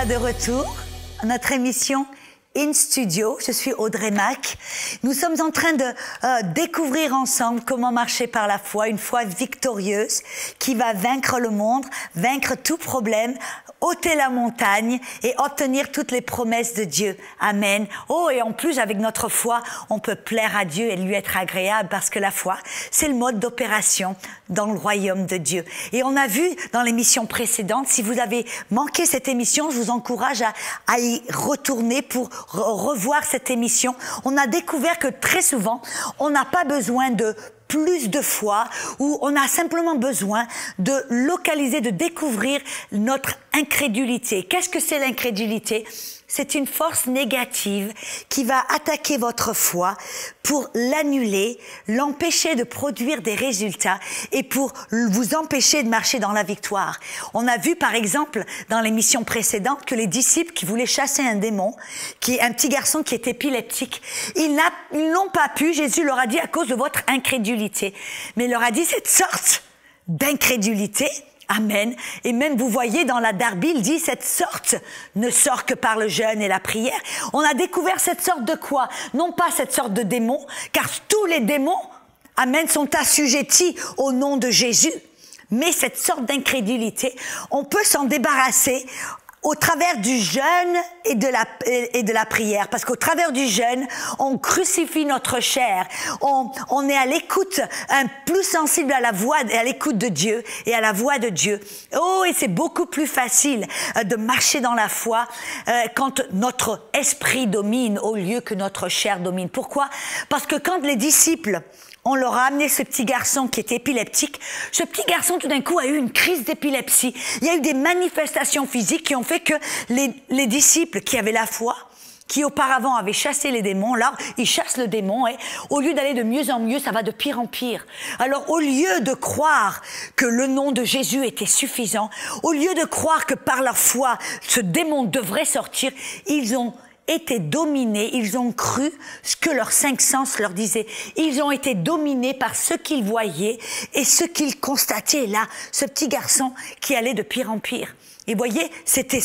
de retour à notre émission In Studio. Je suis Audrey Mac. Nous sommes en train de découvrir ensemble comment marcher par la foi, une foi victorieuse qui va vaincre le monde, vaincre tout problème, ôter la montagne et obtenir toutes les promesses de Dieu. Amen. Oh, et en plus, avec notre foi, on peut plaire à Dieu et lui être agréable parce que la foi, c'est le mode d'opération dans le royaume de Dieu. Et on a vu dans l'émission précédente, si vous avez manqué cette émission, je vous encourage à y retourner pour revoir cette émission. On a découvert que très souvent, on n'a pas besoin de plus de foi, ou on a simplement besoin de localiser, de découvrir notre incrédulité. Qu'est-ce que c'est l'incrédulité? C'est une force négative qui va attaquer votre foi pour l'annuler, l'empêcher de produire des résultats et pour vous empêcher de marcher dans la victoire. On a vu par exemple dans l'émission précédente que les disciples qui voulaient chasser un démon, qui est un petit garçon qui est épileptique, ils n'ont pas pu, Jésus leur a dit à cause de votre incrédulité. Mais il leur a dit cette sorte d'incrédulité, amen. Et même, vous voyez, dans la Darby, il dit, cette sorte ne sort que par le jeûne et la prière. On a découvert cette sorte de quoi? Non pas cette sorte de démon, car tous les démons, amen, sont assujettis au nom de Jésus. Mais cette sorte d'incrédulité, on peut s'en débarrasser au travers du jeûne et de la prière. Parce qu'au travers du jeûne, on crucifie notre chair. On est à l'écoute, plus sensible à la voix et à l'écoute de Dieu et à la voix de Dieu. Oh, et c'est beaucoup plus facile de marcher dans la foi quand notre esprit domine au lieu que notre chair domine. Pourquoi? Parce que quand les disciples, on leur a amené ce petit garçon qui était épileptique. Ce petit garçon, tout d'un coup, a eu une crise d'épilepsie. Il y a eu des manifestations physiques qui ont fait que les disciples qui avaient la foi, qui auparavant avaient chassé les démons, là, ils chassent le démon et au lieu d'aller de mieux en mieux, ça va de pire en pire. Alors, au lieu de croire que le nom de Jésus était suffisant, au lieu de croire que par leur foi, ce démon devrait sortir, ils ont été dominés, ils ont cru ce que leurs cinq sens leur disaient. Ils ont été dominés par ce qu'ils voyaient et ce qu'ils constataient là, ce petit garçon qui allait de pire en pire. Et voyez, c'était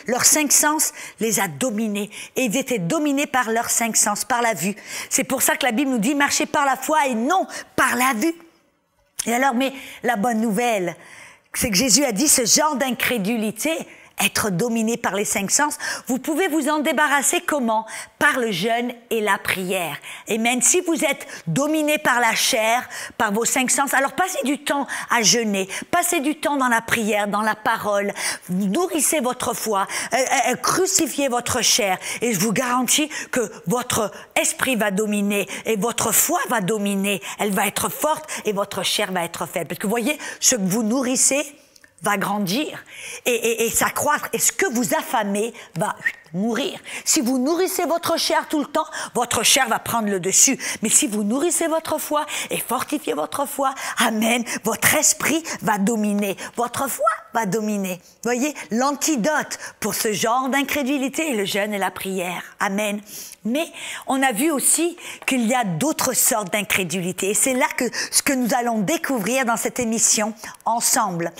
leurs cinq sens les a dominés. Et ils étaient dominés par leurs cinq sens, par la vue. C'est pour ça que la Bible nous dit marcher par la foi et non par la vue. Et alors, mais la bonne nouvelle, c'est que Jésus a dit ce genre d'incrédulité, être dominé par les cinq sens, vous pouvez vous en débarrasser comment? Par le jeûne et la prière. Et même si vous êtes dominé par la chair, par vos cinq sens, alors passez du temps à jeûner, passez du temps dans la prière, dans la parole, nourrissez votre foi, crucifiez votre chair, et je vous garantis que votre esprit va dominer, et votre foi va dominer, elle va être forte, et votre chair va être faible. Parce que vous voyez, ce que vous nourrissez va grandir et s'accroître. Et ce que vous affamez va mourir. Si vous nourrissez votre chair tout le temps, votre chair va prendre le dessus. Mais si vous nourrissez votre foi et fortifiez votre foi, amen, votre esprit va dominer. Votre foi va dominer. Vous voyez, l'antidote pour ce genre d'incrédulité est le jeûne et la prière. Amen. Mais on a vu aussi qu'il y a d'autres sortes d'incrédulité. Et c'est là que ce que nous allons découvrir dans cette émission ensemble.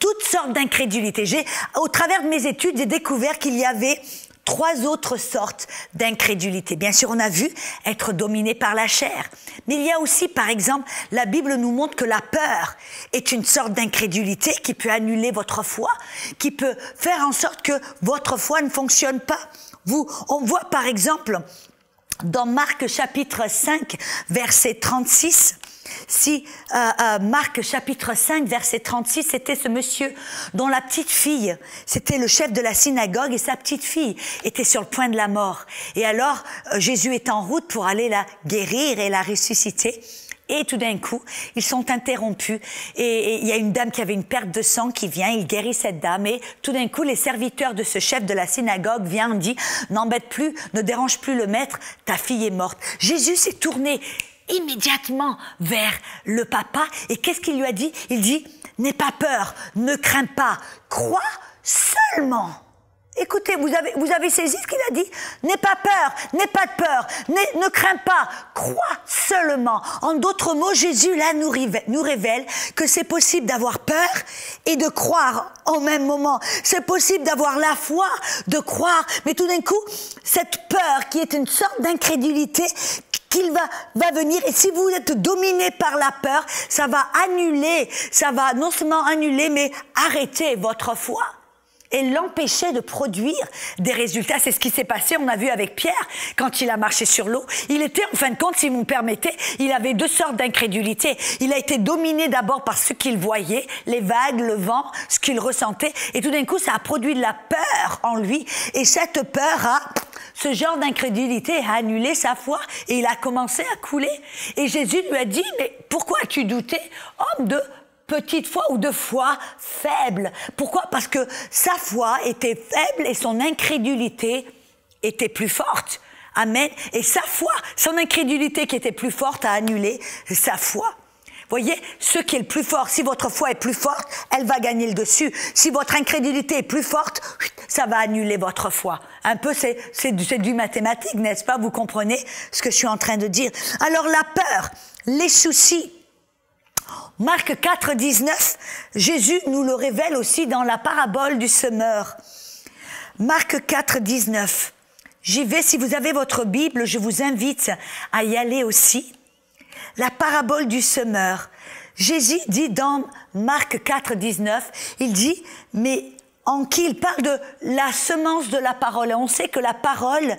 Toutes sortes d'incrédulité. Au travers de mes études, j'ai découvert qu'il y avait 3 autres sortes d'incrédulité. Bien sûr, on a vu être dominé par la chair. Mais il y a aussi, par exemple, la Bible nous montre que la peur est une sorte d'incrédulité qui peut annuler votre foi, qui peut faire en sorte que votre foi ne fonctionne pas. On voit par exemple dans Marc chapitre 5, verset 36, si Marc chapitre 5, verset 36, c'était ce monsieur dont la petite fille, c'était le chef de la synagogue et sa petite fille était sur le point de la mort. Et alors, Jésus est en route pour aller la guérir et la ressusciter. Et tout d'un coup, ils sont interrompus et il y a une dame qui avait une perte de sang qui vient, il guérit cette dame et tout d'un coup, les serviteurs de ce chef de la synagogue viennent et disent « N'embête plus, ne dérange plus le maître, ta fille est morte. » Jésus s'est tourné immédiatement vers le papa et qu'est-ce qu'il lui a dit? Il dit « N'aie pas peur, ne crains pas, crois seulement. » Écoutez, vous avez saisi ce qu'il a dit? N'aie pas peur, n'aie pas de peur, ne crains pas, crois seulement. En d'autres mots, Jésus là nous révèle que c'est possible d'avoir peur et de croire au même moment. C'est possible d'avoir la foi, de croire, mais tout d'un coup, cette peur qui est une sorte d'incrédulité qu'il va venir, et si vous êtes dominé par la peur, ça va annuler, ça va non seulement annuler, mais arrêter votre foi et l'empêcher de produire des résultats. C'est ce qui s'est passé, on a vu avec Pierre, quand il a marché sur l'eau. Il était, en fin de compte, si vous me permettez, il avait deux sortes d'incrédulité. Il a été dominé d'abord par ce qu'il voyait, les vagues, le vent, ce qu'il ressentait, et tout d'un coup, ça a produit de la peur en lui, et cette peur ce genre d'incrédulité a annulé sa foi, et il a commencé à couler. Et Jésus lui a dit, mais pourquoi as-tu douté, homme de petite foi ou de foi faible? Pourquoi? Parce que sa foi était faible et son incrédulité était plus forte. Amen. Et sa foi, son incrédulité qui était plus forte a annulé sa foi. Voyez, ce qui est le plus fort, si votre foi est plus forte, elle va gagner le dessus. Si votre incrédulité est plus forte, ça va annuler votre foi. Un peu, c'est du mathématique, n'est-ce pas? Vous comprenez ce que je suis en train de dire? Alors la peur, les soucis. Marc 4, 19, Jésus nous le révèle aussi dans la parabole du semeur. Marc 4, 19. J'y vais, si vous avez votre Bible, je vous invite à y aller aussi. La parabole du semeur. Jésus dit dans Marc 4, 19, il dit, mais en qui il parle de la semence de la parole. Et on sait que la parole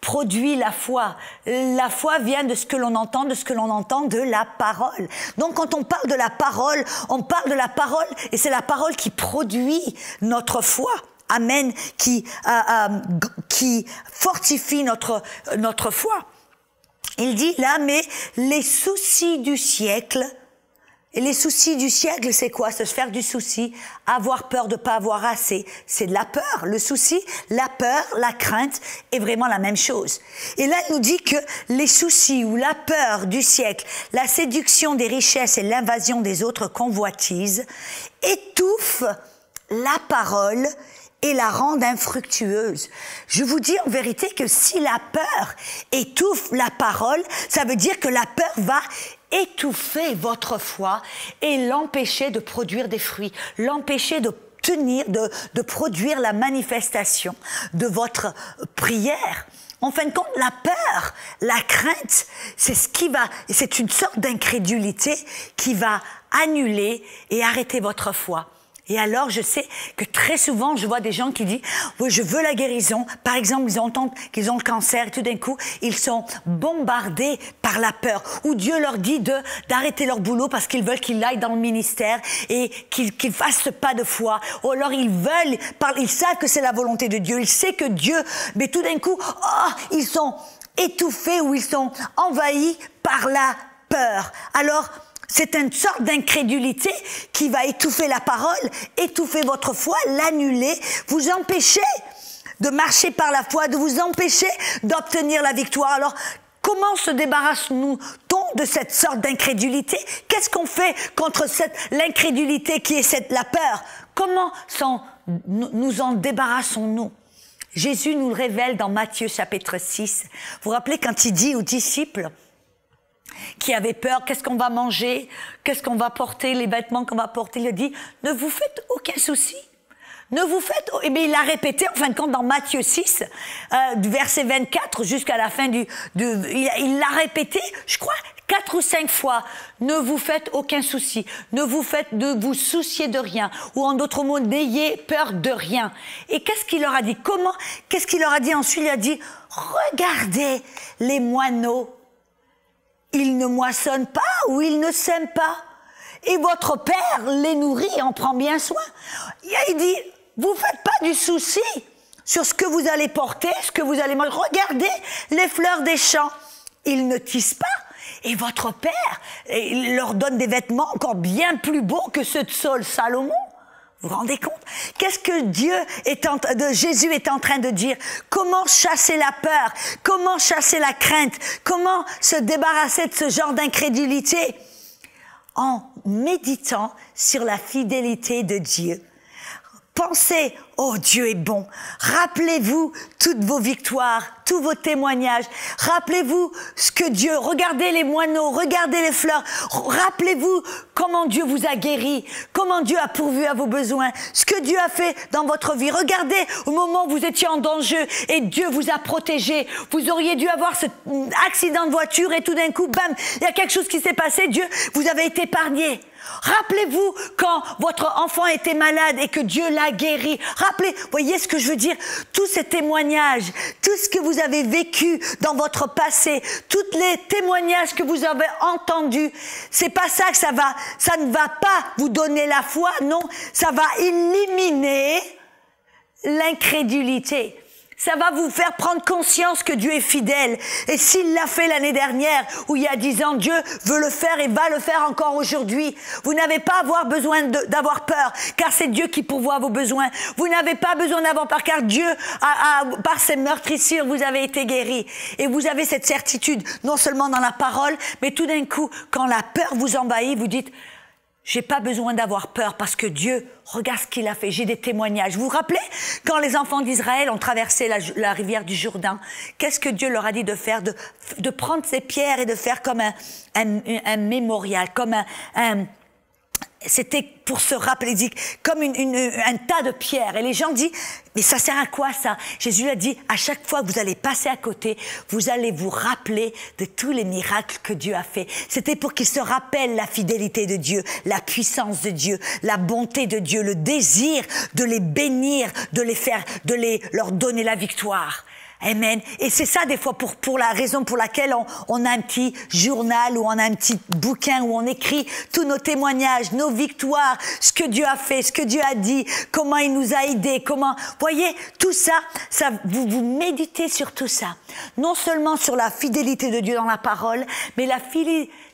produit la foi. La foi vient de ce que l'on entend, de la parole. Donc quand on parle de la parole, on parle de la parole, et c'est la parole qui produit notre foi. Amen, qui fortifie notre foi. Il dit là, mais les soucis du siècle, et les soucis du siècle, c'est quoi? Se faire du souci, avoir peur de pas avoir assez, c'est de la peur. Le souci, la peur, la crainte est vraiment la même chose. Et là, il nous dit que les soucis ou la peur du siècle, la séduction des richesses et l'invasion des autres convoitises étouffent la parole et la rendent infructueuse. Je vous dis en vérité que si la peur étouffe la parole, ça veut dire que la peur va étouffer votre foi et l'empêcher de produire des fruits, l'empêcher de produire la manifestation de votre prière. En fin de compte, la peur, la crainte, c'est une sorte d'incrédulité qui va annuler et arrêter votre foi. Et alors, je sais que très souvent, je vois des gens qui disent « Oui, je veux la guérison ». Par exemple, ils entendent qu'ils ont le cancer et tout d'un coup, ils sont bombardés par la peur. Ou Dieu leur dit d'arrêter leur boulot parce qu'ils veulent qu'ils aillent dans le ministère et qu'ils fassent pas de foi. Ou alors, ils savent que c'est la volonté de Dieu. Ils savent que Dieu, mais tout d'un coup, ils sont étouffés ou ils sont envahis par la peur. Alors, c'est une sorte d'incrédulité qui va étouffer la parole, étouffer votre foi, l'annuler, vous empêcher de marcher par la foi, de vous empêcher d'obtenir la victoire. Alors, comment se débarrasse-t-on de cette sorte d'incrédulité? Qu'est-ce qu'on fait contre l'incrédulité qui est la peur? Comment nous en débarrassons-nous? Jésus nous le révèle dans Matthieu chapitre 6. Vous vous rappelez quand il dit aux disciples qui avaient peur, qu'est-ce qu'on va manger, qu'est-ce qu'on va porter, les vêtements qu'on va porter, il a dit, ne vous faites aucun souci. Ne vous faites... Eh bien, il l'a répété, en fin de compte, dans Matthieu 6, du verset 24 jusqu'à la fin il l'a répété, je crois, 4 ou 5 fois. Ne vous faites aucun souci. Ne vous souciez de rien. Ou en d'autres mots, n'ayez peur de rien. Et qu'est-ce qu'il leur a dit? Qu'est-ce qu'il leur a dit ensuite? Il a dit, regardez les moineaux. Ils ne moissonnent pas ou ils ne sèment pas. Et votre Père les nourrit et en prend bien soin. Il dit, vous ne faites pas du souci sur ce que vous allez porter, ce que vous allez manger. Regardez les fleurs des champs. Ils ne tissent pas. Et votre Père leur donne des vêtements encore bien plus beaux que ceux de Salomon. Vous vous rendez compte? Qu'est-ce que Jésus est en train de dire? Comment chasser la peur? Comment chasser la crainte? Comment se débarrasser de ce genre d'incrédulité? En méditant sur la fidélité de Dieu. Pensez, oh Dieu est bon. Rappelez-vous toutes vos victoires, tous vos témoignages. Rappelez-vous ce que Dieu, regardez les moineaux, regardez les fleurs. Rappelez-vous comment Dieu vous a guéri, comment Dieu a pourvu à vos besoins, ce que Dieu a fait dans votre vie. Regardez au moment où vous étiez en danger et Dieu vous a protégé. Vous auriez dû avoir cet accident de voiture et tout d'un coup, bam, il y a quelque chose qui s'est passé. Dieu, vous avez été épargné. Rappelez-vous quand votre enfant était malade et que Dieu l'a guéri. Voyez ce que je veux dire? Tous ces témoignages, tout ce que vous avez vécu dans votre passé, tous les témoignages que vous avez entendus, c'est pas ça que ça ne va pas vous donner la foi, non, ça va éliminer l'incrédulité. Ça va vous faire prendre conscience que Dieu est fidèle. Et s'il l'a fait l'année dernière, ou il y a 10 ans, Dieu veut le faire et va le faire encore aujourd'hui. Vous n'avez pas besoin d'avoir peur, car c'est Dieu qui pourvoit vos besoins. Vous n'avez pas besoin d'avoir peur, car Dieu, par ses meurtrissures, vous avez été guéris. Et vous avez cette certitude, non seulement dans la parole, mais tout d'un coup, quand la peur vous envahit, vous dites... J'ai pas besoin d'avoir peur parce que Dieu, regarde ce qu'il a fait. J'ai des témoignages. Vous vous rappelez quand les enfants d'Israël ont traversé la rivière du Jourdain, qu'est-ce que Dieu leur a dit de faire? De prendre ces pierres et de faire comme un mémorial, comme c'était pour se rappeler, comme un tas de pierres. Et les gens disent, mais ça sert à quoi ça? Jésus a dit, à chaque fois que vous allez passer à côté, vous allez vous rappeler de tous les miracles que Dieu a fait. C'était pour qu'ils se rappellent la fidélité de Dieu, la puissance de Dieu, la bonté de Dieu, le désir de les bénir, de leur donner la victoire. Amen. Et c'est ça des fois pour la raison pour laquelle on a un petit journal ou on a un petit bouquin où on écrit tous nos témoignages, nos victoires, ce que Dieu a fait, ce que Dieu a dit, comment il nous a aidés, voyez, tout ça, vous méditez sur tout ça. Non seulement sur la fidélité de Dieu dans la parole, mais la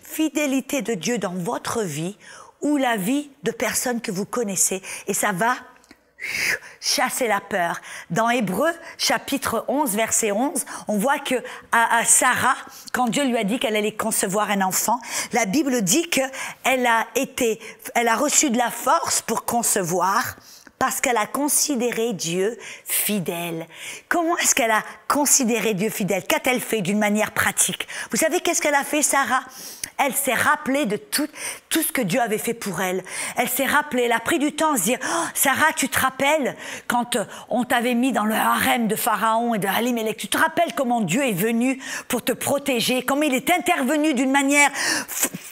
fidélité de Dieu dans votre vie ou la vie de personnes que vous connaissez. Et ça va chasser la peur. Dans Hébreux, chapitre 11, verset 11, on voit que à Sarah, quand Dieu lui a dit qu'elle allait concevoir un enfant, la Bible dit qu'elle a reçu de la force pour concevoir parce qu'elle a considéré Dieu fidèle. Comment est-ce qu'elle a considéré Dieu fidèle? Qu'a-t-elle fait d'une manière pratique? Vous savez qu'est-ce qu'elle a fait, Sarah? Elle s'est rappelée de tout ce que Dieu avait fait pour elle. Elle s'est rappelée, elle a pris du temps à se dire, oh, Sarah, tu te rappelles quand on t'avait mis dans le harem de Pharaon et de Elimelech, tu te rappelles comment Dieu est venu pour te protéger, comment il est intervenu d'une manière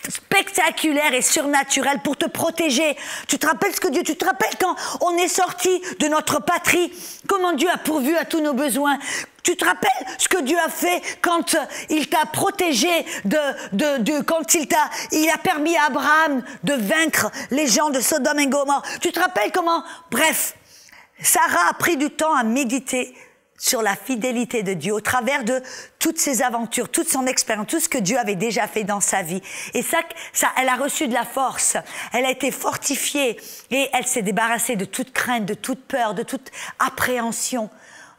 spectaculaire et surnaturelle pour te protéger. Tu te rappelles tu te rappelles quand on est sorti de notre patrie, comment Dieu a pourvu à tous nos besoins. Tu te rappelles ce que Dieu a fait quand il t'a protégé quand il a permis à Abraham de vaincre les gens de Sodome et Gomorrhe. Tu te rappelles comment? Bref, Sarah a pris du temps à méditer sur la fidélité de Dieu au travers de toutes ses aventures, toute son expérience, tout ce que Dieu avait déjà fait dans sa vie. Et ça, elle a reçu de la force, elle a été fortifiée et elle s'est débarrassée de toute crainte, de toute peur, de toute appréhension.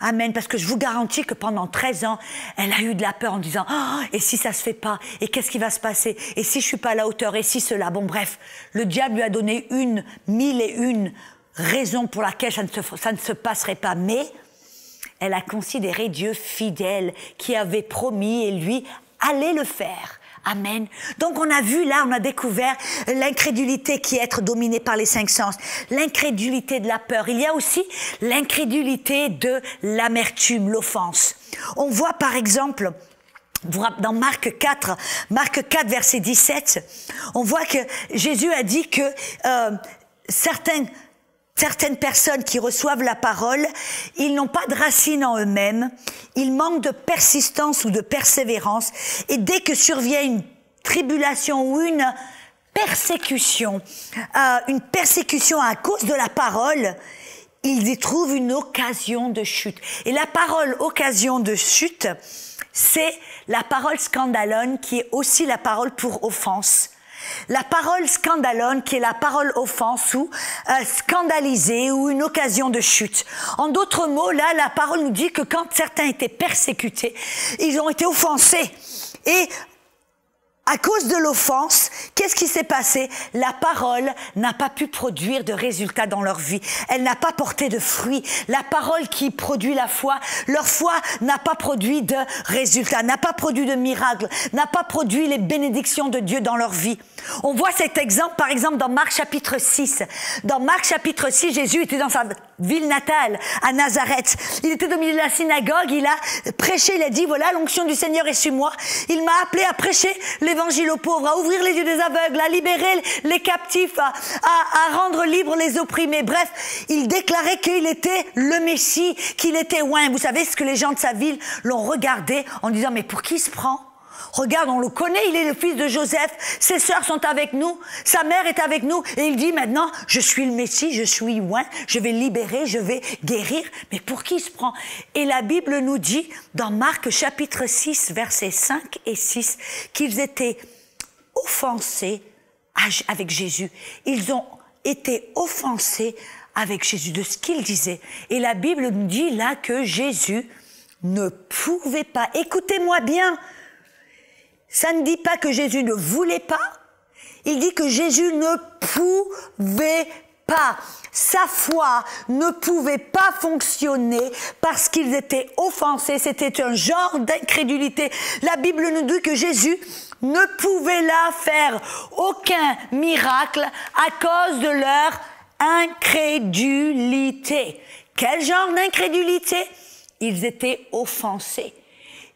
Amen, parce que je vous garantis que pendant 13 ans, elle a eu de la peur en disant oh, « et si ça se fait pas? Et qu'est-ce qui va se passer? Et si je suis pas à la hauteur? Et si cela ?» Bon bref, le diable lui a donné 1001 raisons pour laquelle ça ne se passerait pas. Mais elle a considéré Dieu fidèle, qui avait promis et lui allait le faire. Amen. Donc on a vu là, on a découvert l'incrédulité qui est être dominée par les 5 sens, l'incrédulité de la peur. Il y a aussi l'incrédulité de l'amertume, l'offense. On voit par exemple dans Marc 4 verset 17, on voit que Jésus a dit que certaines personnes qui reçoivent la parole, ils n'ont pas de racine en eux-mêmes, ils manquent de persistance ou de persévérance, et dès que survient une tribulation ou une persécution à cause de la parole, ils y trouvent une occasion de chute. Et la parole occasion de chute, c'est la parole scandalone qui est aussi la parole pour offense. La parole scandalone qui est la parole offense ou scandalisée ou une occasion de chute. En d'autres mots, là, la parole nous dit que quand certains étaient persécutés, ils ont été offensés. Et à cause de l'offense, qu'est-ce qui s'est passé? La parole n'a pas pu produire de résultats dans leur vie. Elle n'a pas porté de fruits. La parole qui produit la foi, leur foi n'a pas produit de résultats, n'a pas produit de miracles, n'a pas produit les bénédictions de Dieu dans leur vie. On voit cet exemple, par exemple, dans Marc chapitre 6. Dans Marc chapitre 6, Jésus était dans sa ville natale, à Nazareth. Il était au milieu de la synagogue, il a prêché, il a dit, voilà, l'onction du Seigneur est sur moi. Il m'a appelé à prêcher l'évangile aux pauvres, à ouvrir les yeux des aveugles, à libérer les captifs, à rendre libres les opprimés. Bref, il déclarait qu'il était le Messie, qu'il était oint. Vous savez ce que les gens de sa ville l'ont regardé en disant, mais pour qui il se prend? Regarde, on le connaît, il est le fils de Joseph, ses sœurs sont avec nous, sa mère est avec nous, et il dit maintenant, je suis le Messie, je suis oint, je vais libérer, je vais guérir, mais pour qui il se prend? Et la Bible nous dit, dans Marc chapitre 6, versets 5 et 6, qu'ils étaient offensés avec Jésus. Ils ont été offensés avec Jésus, de ce qu'il disait. Et la Bible nous dit là que Jésus ne pouvait pas, écoutez-moi bien, ça ne dit pas que Jésus ne voulait pas, il dit que Jésus ne pouvait pas. Sa foi ne pouvait pas fonctionner parce qu'ils étaient offensés, c'était un genre d'incrédulité. La Bible nous dit que Jésus ne pouvait là faire aucun miracle à cause de leur incrédulité. Quel genre d'incrédulité? Ils étaient offensés.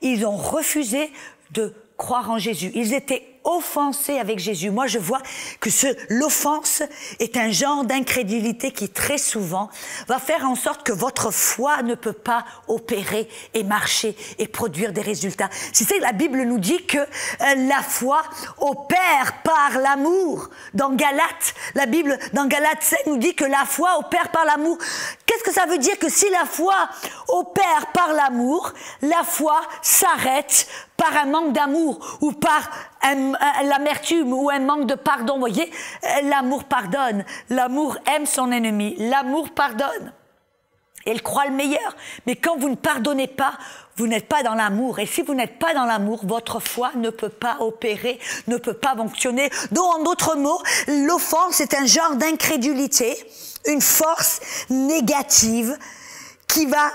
Ils ont refusé de croire en Jésus. Ils étaient offensés avec Jésus. Moi, je vois que l'offense est un genre d'incrédulité qui, très souvent, va faire en sorte que votre foi ne peut pas opérer et marcher et produire des résultats. C'est ça que la Bible nous dit que la foi opère par l'amour. Dans Galates, la Bible, dans Galates 7, nous dit que la foi opère par l'amour. Qu'est-ce que ça veut dire? Que si la foi opère par l'amour, la foi s'arrête par un manque d'amour ou par l'amertume ou un manque de pardon. Vous voyez, l'amour pardonne, l'amour aime son ennemi, l'amour pardonne. Et il croit le meilleur. Mais quand vous ne pardonnez pas, vous n'êtes pas dans l'amour. Et si vous n'êtes pas dans l'amour, votre foi ne peut pas opérer, ne peut pas fonctionner. Donc, en d'autres mots, l'offense est un genre d'incrédulité, une force négative qui va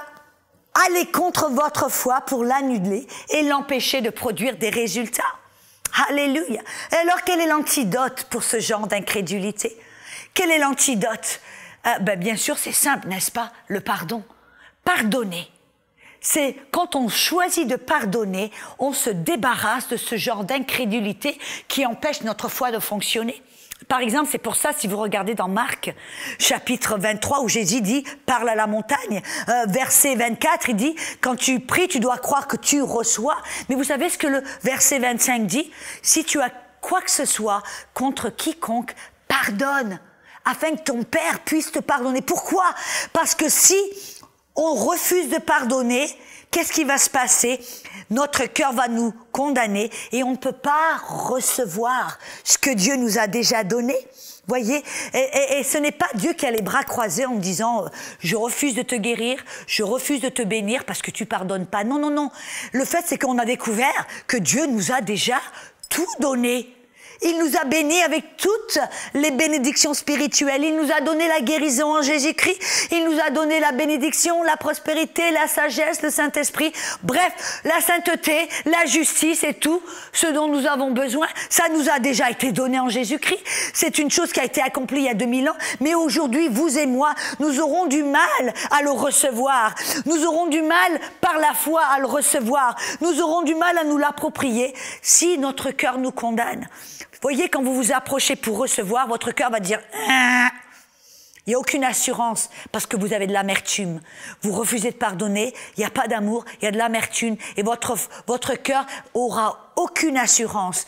aller contre votre foi pour l'annuler et l'empêcher de produire des résultats. Alléluia. Et alors, quel est l'antidote pour ce genre d'incrédulité? Quel est l'antidote? Bien sûr, c'est simple, n'est-ce pas? Le pardon. Pardonner. C'est quand on choisit de pardonner, on se débarrasse de ce genre d'incrédulité qui empêche notre foi de fonctionner. Par exemple, c'est pour ça, si vous regardez dans Marc, chapitre 23, où Jésus dit, parle à la montagne, verset 24, il dit, quand tu pries, tu dois croire que tu reçois. Mais vous savez ce que le verset 25 dit? Si tu as quoi que ce soit contre quiconque, pardonne, afin que ton Père puisse te pardonner. Pourquoi? Parce que si on refuse de pardonner, qu'est-ce qui va se passer? Notre cœur va nous condamner et on ne peut pas recevoir ce que Dieu nous a déjà donné. Voyez, et ce n'est pas Dieu qui a les bras croisés en disant « je refuse de te guérir, je refuse de te bénir parce que tu pardonnes pas ». Non, non, non. Le fait, c'est qu'on a découvert que Dieu nous a déjà tout donné. Il nous a bénis avec toutes les bénédictions spirituelles. Il nous a donné la guérison en Jésus-Christ. Il nous a donné la bénédiction, la prospérité, la sagesse, le Saint-Esprit. Bref, la sainteté, la justice et tout ce dont nous avons besoin. Ça nous a déjà été donné en Jésus-Christ. C'est une chose qui a été accomplie il y a 2000 ans. Mais aujourd'hui, vous et moi, nous aurons du mal à le recevoir. Nous aurons du mal par la foi à le recevoir. Nous aurons du mal à nous l'approprier si notre cœur nous condamne. Voyez, quand vous vous approchez pour recevoir, votre cœur va dire « il n'y a aucune assurance parce que vous avez de l'amertume. Vous refusez de pardonner, il n'y a pas d'amour, il y a de l'amertume et votre cœur aura aucune assurance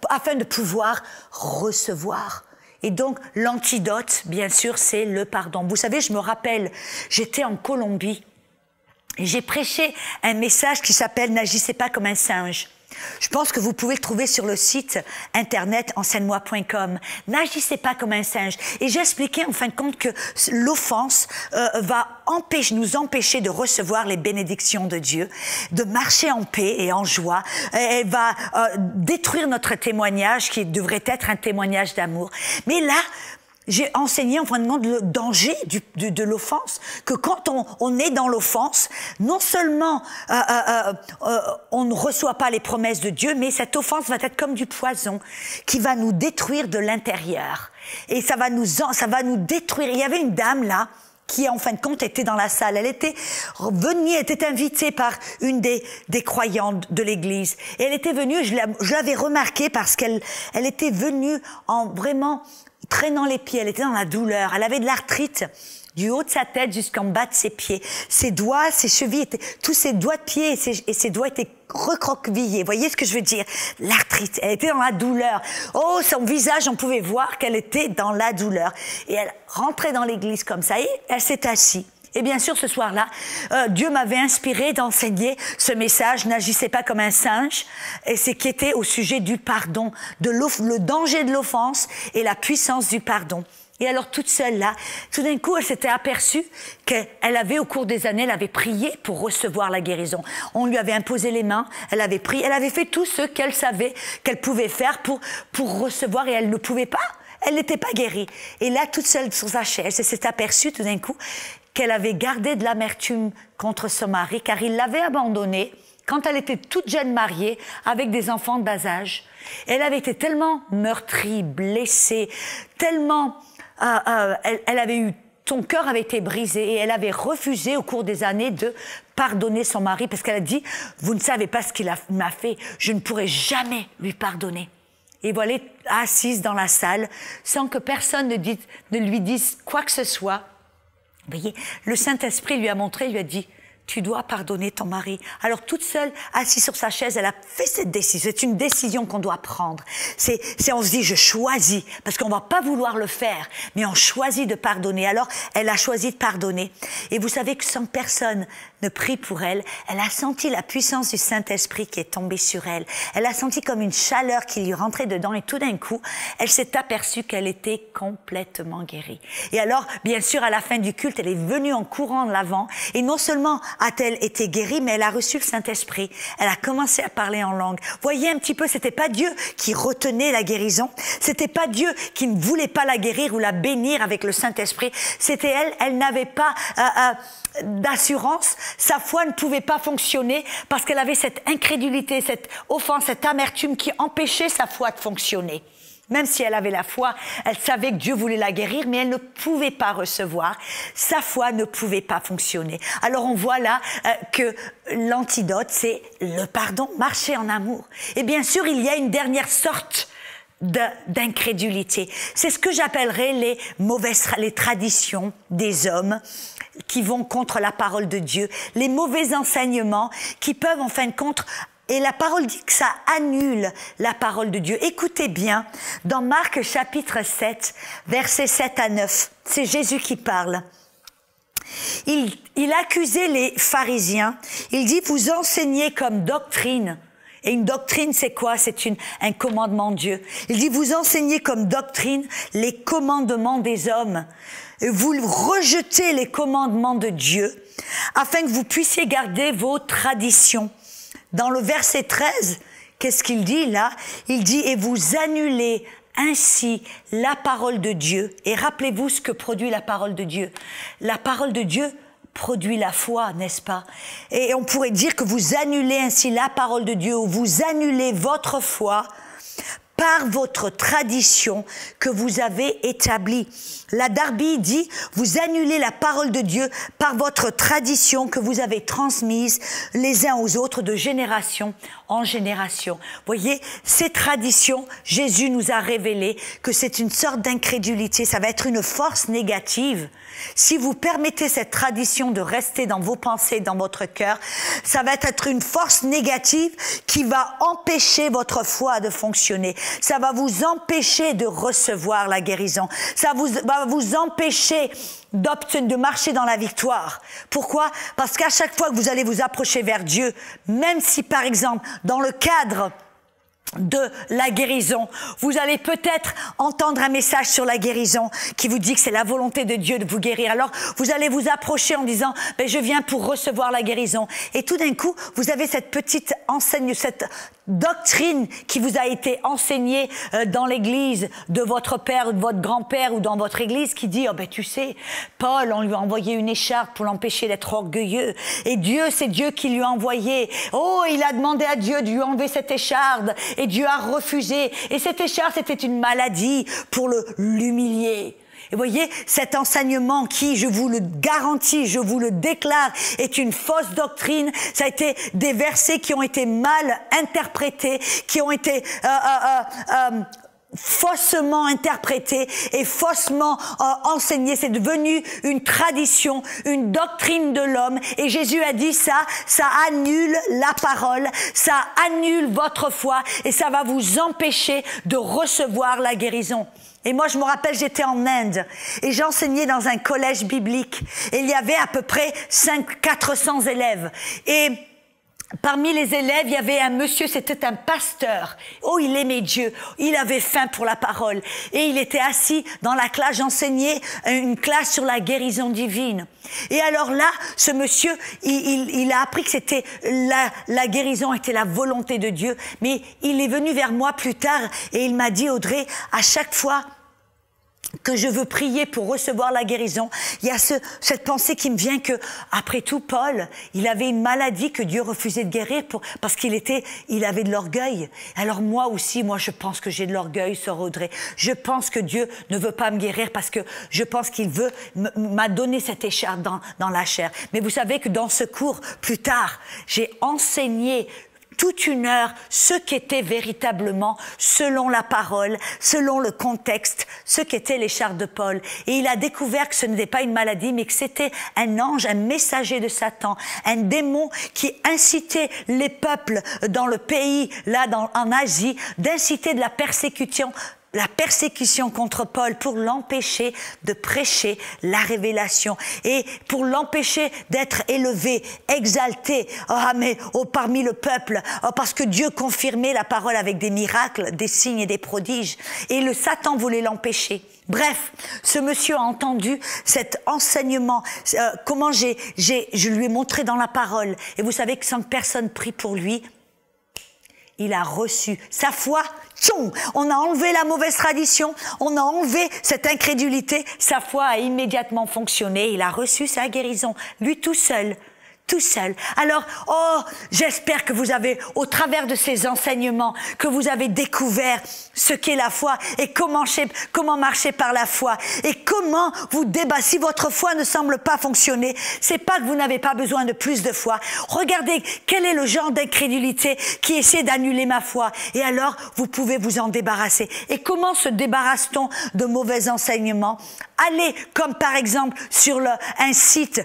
afin de pouvoir recevoir. » Et donc, l'antidote, bien sûr, c'est le pardon. Vous savez, je me rappelle, j'étais en Colombie et j'ai prêché un message qui s'appelle « N'agissez pas comme un singe ». Je pense que vous pouvez le trouver sur le site internet enseigne-moi.com. N'agissez pas comme un singe. Et j'ai expliqué en fin de compte que l'offense va nous empêcher de recevoir les bénédictions de Dieu, de marcher en paix et en joie. Elle va détruire notre témoignage qui devrait être un témoignage d'amour. Mais là, j'ai enseigné en fin de compte le danger de l'offense, que quand on est dans l'offense, non seulement on ne reçoit pas les promesses de Dieu, mais cette offense va être comme du poison qui va nous détruire de l'intérieur. Et ça va nous détruire. Il y avait une dame là, qui en fin de compte était dans la salle. Elle était venue, elle était invitée par une des croyantes de l'église. Et elle était venue, je l'avais remarqué parce qu'elle était venue en vraiment traînant les pieds, elle était dans la douleur, elle avait de l'arthrite du haut de sa tête jusqu'en bas de ses pieds. Ses doigts, ses chevilles, tous ses doigts de pied et ses doigts étaient recroquevillés. Vous voyez ce que je veux dire? L'arthrite, elle était dans la douleur. Oh, son visage, on pouvait voir qu'elle était dans la douleur. Et elle rentrait dans l'église comme ça et elle s'est assise. Et bien sûr, ce soir-là, Dieu m'avait inspiré d'enseigner ce message, n'agissez pas comme un singe, et c'est qui était au sujet du pardon, le danger de l'offense et la puissance du pardon. Et alors, toute seule là, tout d'un coup, elle s'était aperçue qu'elle avait, au cours des années, elle avait prié pour recevoir la guérison. On lui avait imposé les mains, elle avait prié, elle avait fait tout ce qu'elle savait qu'elle pouvait faire pour recevoir, et elle ne pouvait pas. Elle n'était pas guérie. Et là, toute seule sur sa chaise, elle s'est aperçue tout d'un coup qu'elle avait gardé de l'amertume contre son mari, car il l'avait abandonnée quand elle était toute jeune mariée, avec des enfants de bas âge. Elle avait été tellement meurtrie, blessée, tellement... elle avait eu... Son cœur avait été brisé et elle avait refusé au cours des années de pardonner son mari parce qu'elle a dit « Vous ne savez pas ce qu'il m'a fait, je ne pourrai jamais lui pardonner. » Et voilà, assise dans la salle, sans que personne ne lui dise quoi que ce soit. Vous voyez, le Saint-Esprit lui a montré, lui a dit, tu dois pardonner ton mari. Alors, toute seule, assise sur sa chaise, elle a fait cette décision. C'est une décision qu'on doit prendre. On se dit, je choisis, parce qu'on va pas vouloir le faire, mais on choisit de pardonner. Alors, elle a choisi de pardonner. Et vous savez que sans personne ne prie pour elle, elle a senti la puissance du Saint-Esprit qui est tombée sur elle. Elle a senti comme une chaleur qui lui rentrait dedans et tout d'un coup, elle s'est aperçue qu'elle était complètement guérie. Et alors, bien sûr, à la fin du culte, elle est venue en courant de l'avant et non seulement a-t-elle été guérie, mais elle a reçu le Saint-Esprit. Elle a commencé à parler en langue. Voyez un petit peu, c'était pas Dieu qui retenait la guérison. C'était pas Dieu qui ne voulait pas la guérir ou la bénir avec le Saint-Esprit. C'était elle. Elle n'avait pas d'assurance. Sa foi ne pouvait pas fonctionner parce qu'elle avait cette incrédulité, cette offense, cette amertume qui empêchait sa foi de fonctionner. Même si elle avait la foi, elle savait que Dieu voulait la guérir, mais elle ne pouvait pas recevoir. Sa foi ne pouvait pas fonctionner. Alors on voit là que l'antidote, c'est le pardon, marcher en amour. Et bien sûr, il y a une dernière sorte d'incrédulité. C'est ce que j'appellerais les traditions des hommes qui vont contre la parole de Dieu, les mauvais enseignements qui peuvent en fin de compte. Et la parole dit que ça annule la parole de Dieu. Écoutez bien, dans Marc chapitre 7, versets 7 à 9, c'est Jésus qui parle. Il accusait les pharisiens. Il dit, vous enseignez comme doctrine. Et une doctrine, c'est quoi? C'est un commandement de Dieu. Il dit, vous enseignez comme doctrine les commandements des hommes. Et vous rejetez les commandements de Dieu afin que vous puissiez garder vos traditions. Dans le verset 13, qu'est-ce qu'il dit là? Il dit, et vous annulez ainsi la parole de Dieu. Et rappelez-vous ce que produit la parole de Dieu. La parole de Dieu produit la foi, n'est-ce pas? Et on pourrait dire que vous annulez ainsi la parole de Dieu, ou vous annulez votre foi par votre tradition que vous avez établie. La Darby dit, vous annulez la parole de Dieu par votre tradition que vous avez transmise les uns aux autres de génération en génération. Voyez, ces traditions, Jésus nous a révélé que c'est une sorte d'incrédulité, ça va être une force négative. Si vous permettez cette tradition de rester dans vos pensées, dans votre cœur, ça va être une force négative qui va empêcher votre foi de fonctionner. ça va vous empêcher de recevoir la guérison. Ça va vous empêcher de marcher dans la victoire. Pourquoi? Parce qu'à chaque fois que vous allez vous approcher vers Dieu, même si par exemple dans le cadre de la guérison, vous allez peut-être entendre un message sur la guérison qui vous dit que c'est la volonté de Dieu de vous guérir. Alors vous allez vous approcher en disant je viens pour recevoir la guérison, et tout d'un coup vous avez cette petite cette doctrine qui vous a été enseignée dans l'église de votre père ou de votre grand-père ou dans votre église, qui dit tu sais, Paul, on lui a envoyé une écharpe pour l'empêcher d'être orgueilleux, et Dieu, c'est Dieu qui lui a envoyé. Il a demandé à Dieu de lui enlever cette écharpe et Dieu a refusé, et cette écharpe c'était une maladie pour l'humilier. Et voyez, cet enseignement qui, je vous le garantis, je vous le déclare, est une fausse doctrine. Ça a été des versets qui ont été mal interprétés, qui ont été faussement interprétés et faussement enseignés. C'est devenu une tradition, une doctrine de l'homme. Et Jésus a dit ça annule la parole, ça annule votre foi, et ça va vous empêcher de recevoir la guérison. Et moi, je me rappelle, j'étais en Inde et j'enseignais dans un collège biblique. Et il y avait à peu près 400 élèves. Et parmi les élèves, il y avait un monsieur, c'était un pasteur. Il aimait Dieu. Il avait faim pour la parole. Et il était assis dans la classe, j'enseignais une classe sur la guérison divine. Et alors là, ce monsieur, il a appris que c'était la guérison était la volonté de Dieu. Mais il est venu vers moi plus tard et il m'a dit, Audrey, à chaque fois que je veux prier pour recevoir la guérison, il y a cette pensée qui me vient que, après tout, Paul, il avait une maladie que Dieu refusait de guérir parce qu'il avait de l'orgueil. Alors moi aussi, je pense que j'ai de l'orgueil, sœur Audrey. Je pense que Dieu ne veut pas me guérir parce que je pense qu'il m'a donné cette écharpe dans la chair. Mais vous savez que dans ce cours, plus tard, j'ai enseigné toute une heure ce qu'était véritablement, selon la parole, selon le contexte, ce qu'était l'écharpe de Paul. Et il a découvert que ce n'était pas une maladie, mais que c'était un ange, un messager de Satan, un démon qui incitait les peuples dans le pays, en Asie, d'inciter de la persécution contre Paul pour l'empêcher de prêcher la révélation et pour l'empêcher d'être élevé, exalté parmi le peuple, parce que Dieu confirmait la parole avec des miracles, des signes et des prodiges, et le Satan voulait l'empêcher. Bref, ce monsieur a entendu cet enseignement, comment je lui ai montré dans la parole, et vous savez que 5 personnes prient pour lui. Il a reçu sa foi. Tchon, on a enlevé la mauvaise tradition, on a enlevé cette incrédulité. Sa foi a immédiatement fonctionné. Il a reçu sa guérison, lui tout seul. Tout seul. Alors, j'espère que vous avez, au travers de ces enseignements, que vous avez découvert ce qu'est la foi et comment marcher par la foi et comment vous débattre. Si votre foi ne semble pas fonctionner, c'est pas que vous n'avez pas besoin de plus de foi. Regardez quel est le genre d'incrédulité qui essaie d'annuler ma foi, et alors vous pouvez vous en débarrasser. Et comment se débarrasse-t-on de mauvais enseignements? Allez, comme par exemple sur un site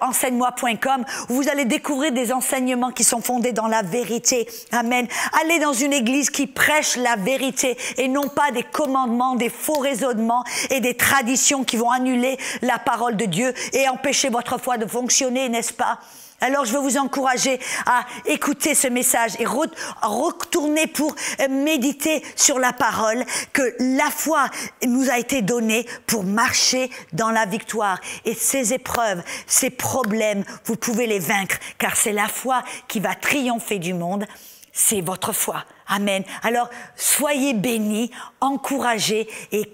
enseigne-moi.com, où vous allez découvrir des enseignements qui sont fondés dans la vérité. Amen. Allez dans une église qui prêche la vérité et non pas des commandements, des faux raisonnements et des traditions qui vont annuler la parole de Dieu et empêcher votre foi de fonctionner, n'est-ce pas? Alors je veux vous encourager à écouter ce message et retourner pour méditer sur la parole, que la foi nous a été donnée pour marcher dans la victoire. Et ces épreuves, ces problèmes, vous pouvez les vaincre, car c'est la foi qui va triompher du monde. C'est votre foi. Amen. Alors, soyez bénis, encouragés et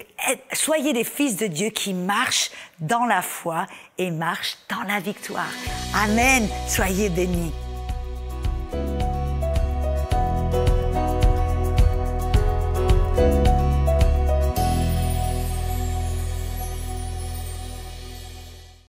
soyez des fils de Dieu qui marchent dans la foi et marchent dans la victoire. Amen. Soyez bénis.